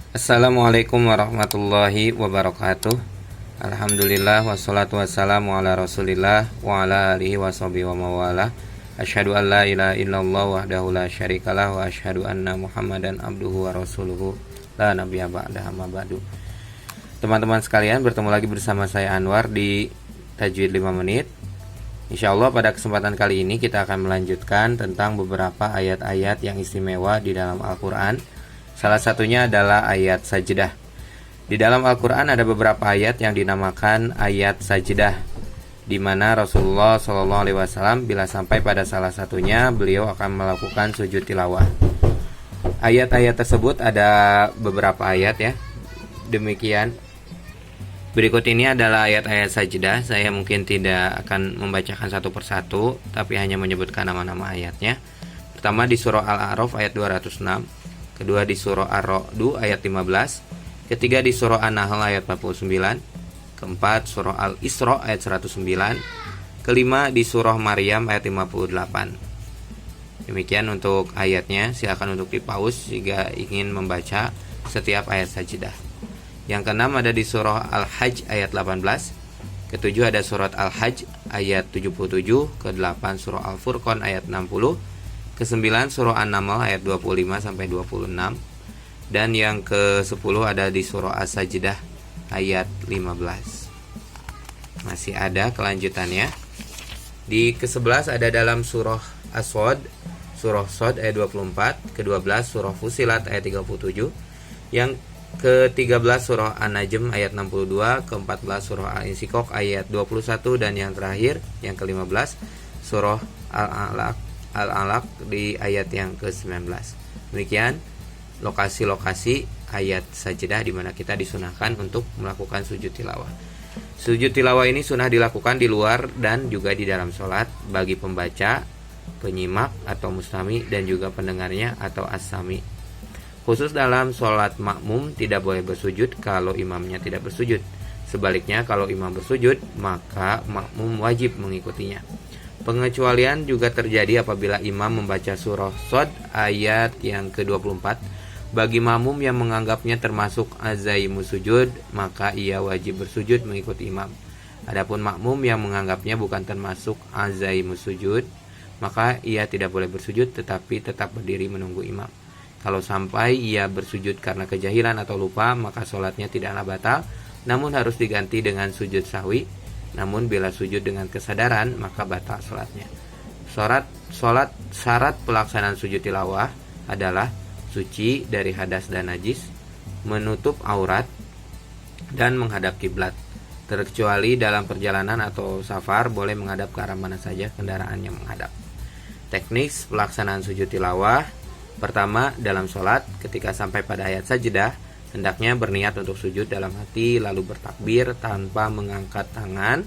Assalamualaikum warahmatullahi wabarakatuh. Alhamdulillah wassalatu wassalamu ala rasulillah wa ala alihi washabihi wa mawalah. Asyhadu an la ilaha illallah wahdahu la syarikalah wa asyhadu anna muhammadan abduhu wa rasuluhu la nabiyya ba'dahu amma ba'du. Teman-teman sekalian, bertemu lagi bersama saya Anwar di Tajwid 5 menit. Insyaallah pada kesempatan kali ini kita akan melanjutkan tentang beberapa ayat-ayat yang istimewa di dalam Al-Quran. Salah satunya adalah ayat sajdah. Di dalam Al-Quran ada beberapa ayat yang dinamakan ayat sajdah, di mana Rasulullah SAW bila sampai pada salah satunya, beliau akan melakukan sujud tilawah. Ayat-ayat tersebut ada beberapa ayat ya. Demikian. Berikut ini adalah ayat-ayat sajdah. Saya mungkin tidak akan membacakan satu persatu, tapi hanya menyebutkan nama-nama ayatnya. Pertama di surah Al-A'raf ayat 206. Kedua di surah Ar-Ra'd ayat 15. Ketiga di surah An-Nahl ayat 49. Keempat surah Al-Isra ayat 109. Kelima di surah Maryam ayat 58. Demikian untuk ayatnya. Silakan untuk di-pause jika ingin membaca setiap ayat sajdah. Yang keenam ada di surah Al-Hajj ayat 18. Ketujuh ada surat Al-Hajj ayat 77. Kedelapan surah Al-Furqan ayat 60. Ke-9 surah An-Naml ayat 25 sampai 26, dan yang ke-10 ada di surah As-Sajdah ayat 15. Masih ada kelanjutannya. Di ke-11 ada dalam surah As-Sod, surah Sod ayat 24, ke-12 surah Fusilat ayat 37, yang ke-13 surah An-Najm ayat 62, ke-14 surah Al-Insyikok ayat 21, dan yang terakhir yang ke-15 surah Al-Alaq di ayat yang ke-19. Demikian lokasi-lokasi ayat sajdah di mana kita disunahkan untuk melakukan sujud tilawah. Sujud tilawah ini sunah dilakukan di luar dan juga di dalam sholat bagi pembaca, penyimak atau mustami, dan juga pendengarnya atau as-sami. Khusus dalam sholat makmum tidak boleh bersujud kalau imamnya tidak bersujud. Sebaliknya kalau imam bersujud maka makmum wajib mengikutinya. Pengecualian juga terjadi apabila imam membaca surah Sod ayat yang ke-24. Bagi makmum yang menganggapnya termasuk azaimu sujud, maka ia wajib bersujud mengikuti imam. Adapun makmum yang menganggapnya bukan termasuk azaimu sujud, maka ia tidak boleh bersujud tetapi tetap berdiri menunggu imam. Kalau sampai ia bersujud karena kejahilan atau lupa, maka sholatnya tidaklah batal, namun harus diganti dengan sujud sahwi. Namun bila sujud dengan kesadaran maka batal sholatnya. Syarat pelaksanaan sujud tilawah adalah suci dari hadas dan najis, menutup aurat, dan menghadap kiblat. Terkecuali dalam perjalanan atau safar boleh menghadap ke arah mana saja kendaraan yang menghadap. Teknik pelaksanaan sujud tilawah. Pertama, dalam sholat ketika sampai pada ayat sajdah, hendaknya berniat untuk sujud dalam hati, lalu bertakbir tanpa mengangkat tangan,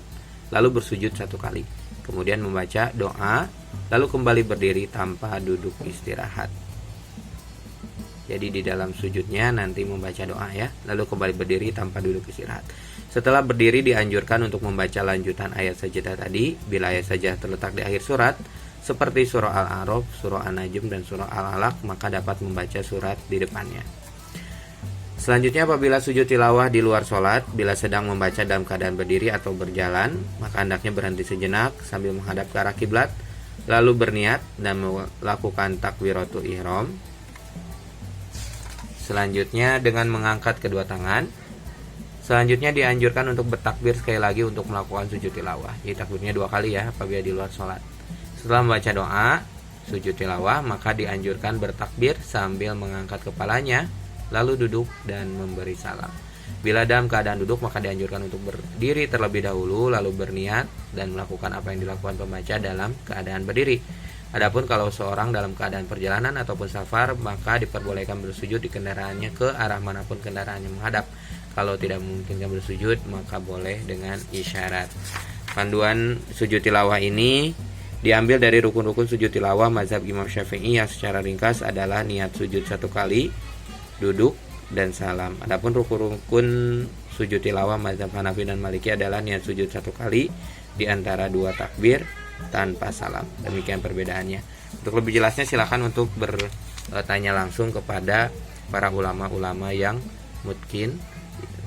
lalu bersujud satu kali. Kemudian membaca doa, lalu kembali berdiri tanpa duduk istirahat. Jadi di dalam sujudnya nanti membaca doa ya, lalu kembali berdiri tanpa duduk istirahat. Setelah berdiri dianjurkan untuk membaca lanjutan ayat sajdah tadi. Bila ayat sajdah terletak di akhir surat, seperti surah Al-A'raf, surah An-Najm, dan surah Al-Alaq, maka dapat membaca surat di depannya. Selanjutnya apabila sujud tilawah di luar sholat, bila sedang membaca dalam keadaan berdiri atau berjalan, maka hendaknya berhenti sejenak sambil menghadap ke arah kiblat, lalu berniat dan melakukan takbiratul ihram. Selanjutnya dengan mengangkat kedua tangan. Selanjutnya dianjurkan untuk bertakbir sekali lagi untuk melakukan sujud tilawah. Jadi takbirnya 2 kali ya apabila di luar sholat. Setelah membaca doa sujud tilawah, maka dianjurkan bertakbir sambil mengangkat kepalanya, lalu duduk dan memberi salam. Bila dalam keadaan duduk maka dianjurkan untuk berdiri terlebih dahulu, lalu berniat dan melakukan apa yang dilakukan pembaca dalam keadaan berdiri. Adapun kalau seorang dalam keadaan perjalanan ataupun safar, maka diperbolehkan bersujud di kendaraannya ke arah manapun kendaraannya menghadap. Kalau tidak memungkinkan bersujud, maka boleh dengan isyarat. Panduan sujud tilawah ini diambil dari rukun-rukun sujud tilawah mazhab Imam Syafi'i yang secara ringkas adalah niat sujud 1 kali, duduk, dan salam. Adapun rukun-rukun sujud tilawah mazhab Hanafi dan Maliki adalah niat sujud 1 kali di antara 2 takbir tanpa salam. Demikian perbedaannya. Untuk lebih jelasnya silakan untuk bertanya langsung kepada para ulama-ulama yang mutkin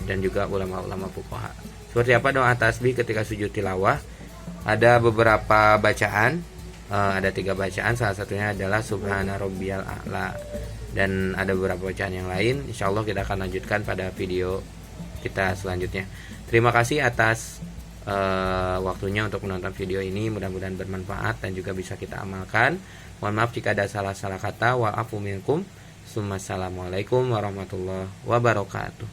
dan juga ulama-ulama fuqaha. Seperti apa doa tasbih ketika sujud tilawah? Ada beberapa bacaan, ada 3 bacaan, salah satunya adalah Subhana Rabbiyal A'la, dan ada beberapa bacaan yang lain. Insya Allah kita akan lanjutkan pada video kita selanjutnya. Terima kasih atas waktunya untuk menonton video ini, mudah-mudahan bermanfaat dan juga bisa kita amalkan. Mohon maaf jika ada salah-salah kata. Wa'afu minkum. Assalamualaikum warahmatullahi wabarakatuh.